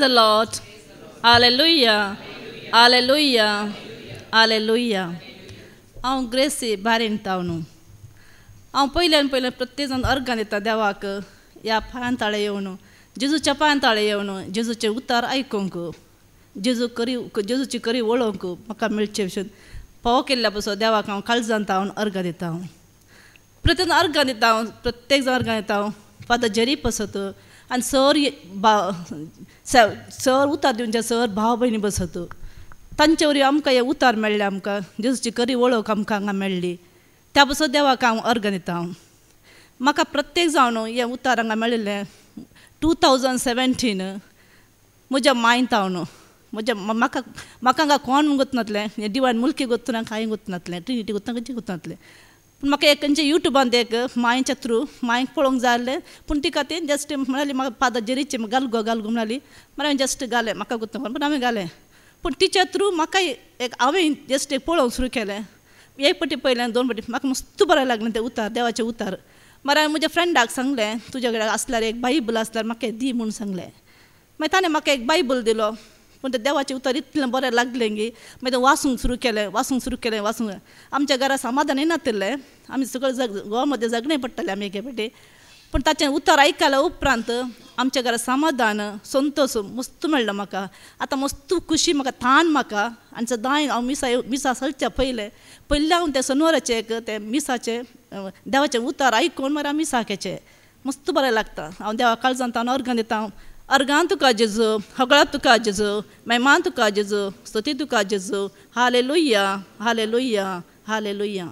the Lord. Hallelujah. Hallelujah. Hallelujah. हांव grasserie Warren तावनू हांव पयल्यान प्रत्येक जाण अर्गान येता देवाक ह्या पांयां ताळे येवन जेजूच्या पांयां ताळे येवन जेजूचे उतार आयकूंक जेजूची करी वळोवंक म्हाका मेळचे भशेन फावो केल्ल्या पासून देवाक हांव काळजांत हांव अर्गां दिता हांव प्रत्येक जाण अर्गां दिता हांव प्रत्येक जाण अर्गां दिता हांव फादर जेरी बसत आनी सर उतार दिवचे सर भाव भयणी बसत तांचे वरी आमकां हे उतार मेळ्ळे आमकां जेजूची करी वळोवंक आमकां हांगा मेळ्ळी त्या पासून देवाक हांव अर्गां दिता हांव म्हाका प्रत्येक जावन हे उतार हांगा मेळिल्लें 2017 म्हज्या मायंत हांव न्हू म्हाका हांगा कोण गोतनातलें हें डिवायन मुल्की गोतना कांय गोतनातलें ट्रिनिटी गोतना खंयचें गोतनातलें पूण म्हाका एक खंयचे युट्यूबान एक मायेच्या थ्रू मायक पळोवंक जाय आसलें पूण ती खातीर जस्ट म्हणाली म्हाका फादर जेरीचे घाल गो म्हणली म्हळ्यार हांवें जस्ट घालें म्हाका गोतना पूण हांवें घालें पूण तिच्या थ्रू म्हाका एक हांवें जस्ट पळोवंक सुरू केलें एक फावटी पयलें दोन फावटी म्हाका मस्त बरें लागलें तें उतार देवाचें उतार म्हळ्यार म्हज्या फ्रेंडाक सांगलें तुज्या कडेन आसल्यार एक बायबल आसल्यार म्हाका दी म्हूण सांगलें मागीर ताणें म्हाका एक बायबल दिलो पूण तें देवाचें उतार इतलें बरें लागलें गी मागीर तें वाचूंक सुरू केलें आमच्या घरा समाधान येनासलें आमी सगळें गोवा मदें जगणें पडटलें आमी एके फावटी पूण ताचें उतार आयकल्या उपरांत आमच्या घरा समाधान संतोश मस्त मेळ्ळो म्हाका आतां मस्त खुशी म्हाका ताण म्हाका आनी सदां हांव मिसा सरच्या पयल्या हांव त्या शनिवाराचे ते मिसाचे देवाचें उतार आयकून मागीर हांव मिसाक येचें मस्त बरें लागता हांव देवा काळजांत हांव अर्गां दिता अर्गां तुका जेजू हगळा तुका जेजू मेहमान तुका जेजू स्तुती तुका जेजू हालेलुया हालेलुया हालेलुया